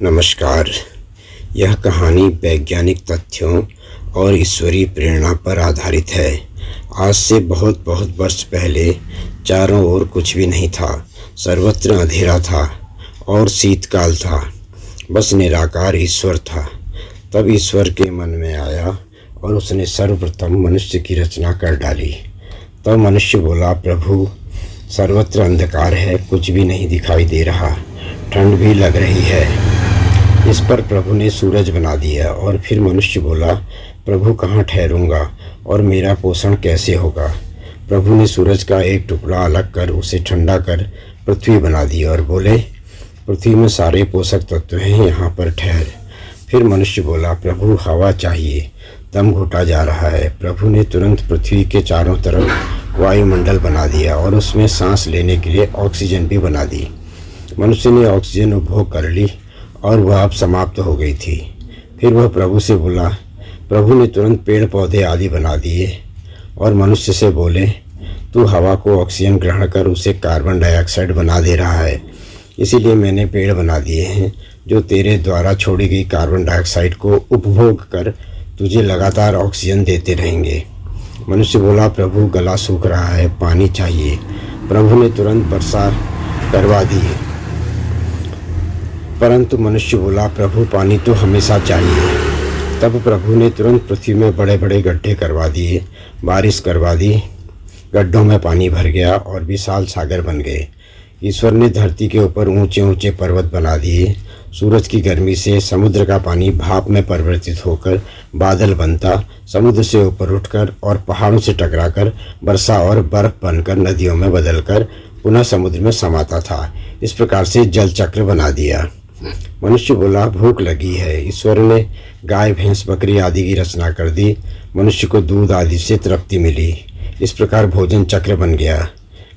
नमस्कार। यह कहानी वैज्ञानिक तथ्यों और ईश्वरीय प्रेरणा पर आधारित है। आज से बहुत बहुत वर्ष पहले चारों ओर कुछ भी नहीं था। सर्वत्र अंधेरा था और शीतकाल था। बस निराकार ईश्वर था। तब ईश्वर के मन में आया और उसने सर्वप्रथम मनुष्य की रचना कर डाली। तब मनुष्य बोला, प्रभु सर्वत्र अंधकार है, कुछ भी नहीं दिखाई दे रहा, ठंड भी लग रही है। इस पर प्रभु ने सूरज बना दिया और फिर मनुष्य बोला, प्रभु कहाँ ठहरूंगा और मेरा पोषण कैसे होगा। प्रभु ने सूरज का एक टुकड़ा अलग कर उसे ठंडा कर पृथ्वी बना दी और बोले, पृथ्वी में सारे पोषक तत्व हैं, यहाँ पर ठहर। फिर मनुष्य बोला, प्रभु हवा चाहिए, दम घुटा जा रहा है। प्रभु ने तुरंत पृथ्वी के चारों तरफ वायुमंडल बना दिया और उसमें सांस लेने के लिए ऑक्सीजन भी बना दी। मनुष्य ने ऑक्सीजन उपभोग कर ली और वह अब समाप्त हो गई थी। फिर वह प्रभु से बोला, प्रभु ने तुरंत पेड़ पौधे आदि बना दिए और मनुष्य से बोले, तू हवा को ऑक्सीजन ग्रहण कर उसे कार्बन डाइऑक्साइड बना दे रहा है, इसीलिए मैंने पेड़ बना दिए हैं जो तेरे द्वारा छोड़ी गई कार्बन डाइऑक्साइड को उपभोग कर तुझे लगातार ऑक्सीजन देते रहेंगे। मनुष्य बोला, प्रभु गला सूख रहा है, पानी चाहिए। प्रभु ने तुरंत वर्षा करवा दी। परंतु मनुष्य बोला, प्रभु पानी तो हमेशा चाहिए। तब प्रभु ने तुरंत पृथ्वी में बड़े बड़े गड्ढे करवा दिए, बारिश करवा दी, गड्ढों में पानी भर गया और विशाल सागर बन गए। ईश्वर ने धरती के ऊपर ऊंचे ऊंचे पर्वत बना दिए। सूरज की गर्मी से समुद्र का पानी भाप में परिवर्तित होकर बादल बनता, समुद्र से ऊपर उठकर और पहाड़ों से टकराकर वर्षा और बर्फ बनकर नदियों में बदलकर पुनः समुद्र में समाता था। इस प्रकार से जल चक्र बना दिया। मनुष्य बोला, भूख लगी है। ईश्वर ने गाय भैंस बकरी आदि की रचना कर दी। मनुष्य को दूध आदि से तृप्ति मिली। इस प्रकार भोजन चक्र बन गया।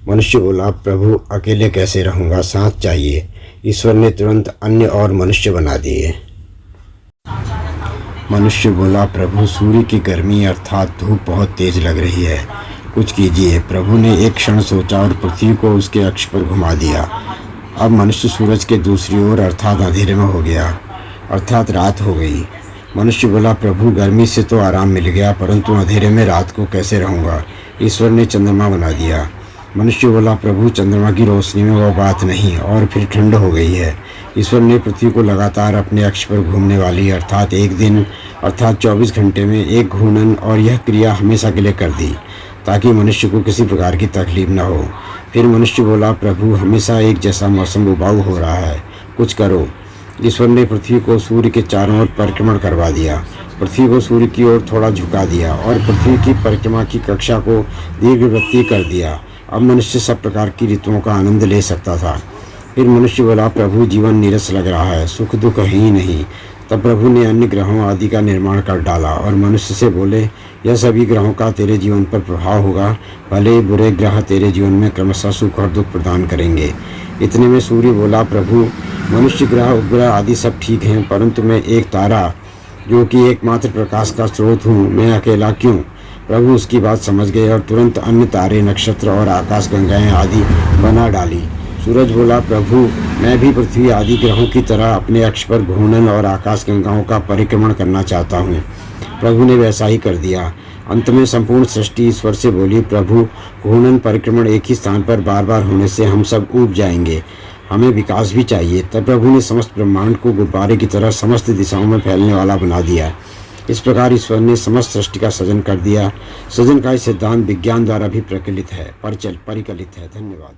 मनुष्य बोला, प्रभु अकेले कैसे रहूँगा, साथ चाहिए। ईश्वर ने तुरंत अन्य और मनुष्य बना दिए। मनुष्य बोला, प्रभु सूर्य की गर्मी अर्थात धूप बहुत तेज लग रही है, कुछ कीजिए। प्रभु ने एक क्षण सोचा और पृथ्वी को उसके अक्ष पर घुमा दिया। अब मनुष्य सूरज के दूसरी ओर अर्थात अंधेरे में हो गया, अर्थात रात हो गई। मनुष्य बोला, प्रभु गर्मी से तो आराम मिल गया, परंतु अंधेरे में रात को कैसे रहूँगा। ईश्वर ने चंद्रमा बना दिया। मनुष्य बोला, प्रभु चंद्रमा की रोशनी में वह बात नहीं और फिर ठंड हो गई है। ईश्वर ने पृथ्वी को लगातार अपने अक्ष पर घूमने वाली अर्थात एक दिन अर्थात 24 घंटे में एक घूर्णन और यह क्रिया हमेशा के लिए कर दी, ताकि मनुष्य को किसी प्रकार की तकलीफ न हो। फिर मनुष्य बोला, प्रभु हमेशा एक जैसा मौसम उबाऊ हो रहा है, कुछ करो। ईश्वर ने पृथ्वी को सूर्य के चारों ओर परिक्रमण करवा दिया। पृथ्वी को सूर्य की ओर थोड़ा झुका दिया और पृथ्वी की परिक्रमा की कक्षा को दीर्घवृत्तीय कर दिया। अब मनुष्य सब प्रकार की ऋतुओं का आनंद ले सकता था। फिर मनुष्य बोला, प्रभु जीवन नीरस लग रहा है, सुख दुख है ही नहीं। तब प्रभु ने अन्य ग्रहों आदि का निर्माण कर डाला और मनुष्य से बोले, यह सभी ग्रहों का तेरे जीवन पर प्रभाव होगा। भले बुरे ग्रह तेरे जीवन में क्रमशः सुख और दुख प्रदान करेंगे। इतने में सूर्य बोला, प्रभु मनुष्य ग्रह उपग्रह आदि सब ठीक हैं, परंतु मैं एक तारा जो कि एकमात्र प्रकाश का स्रोत हूँ, मैं अकेला क्यों। प्रभु उसकी बात समझ गए और तुरंत अन्य तारे नक्षत्र और आकाश गंगाएं आदि बना डाली। सूरज बोला, प्रभु मैं भी पृथ्वी आदि ग्रहों की तरह अपने अक्ष पर घूर्णन और आकाश गंगाओं का परिक्रमण करना चाहता हूँ। प्रभु ने वैसा ही कर दिया। अंत में संपूर्ण सृष्टि ईश्वर से बोली, प्रभु घूर्णन परिक्रमण एक ही स्थान पर बार बार होने से हम सब ऊब जाएंगे, हमें विकास भी चाहिए। तब प्रभु ने समस्त ब्रह्मांड को गुब्बारे की तरह समस्त दिशाओं में फैलने वाला बना दिया। इस प्रकार ईश्वर ने समस्त सृष्टि का सृजन कर दिया। सृजन का सिद्धांत विज्ञान द्वारा भी परिकलित है। धन्यवाद।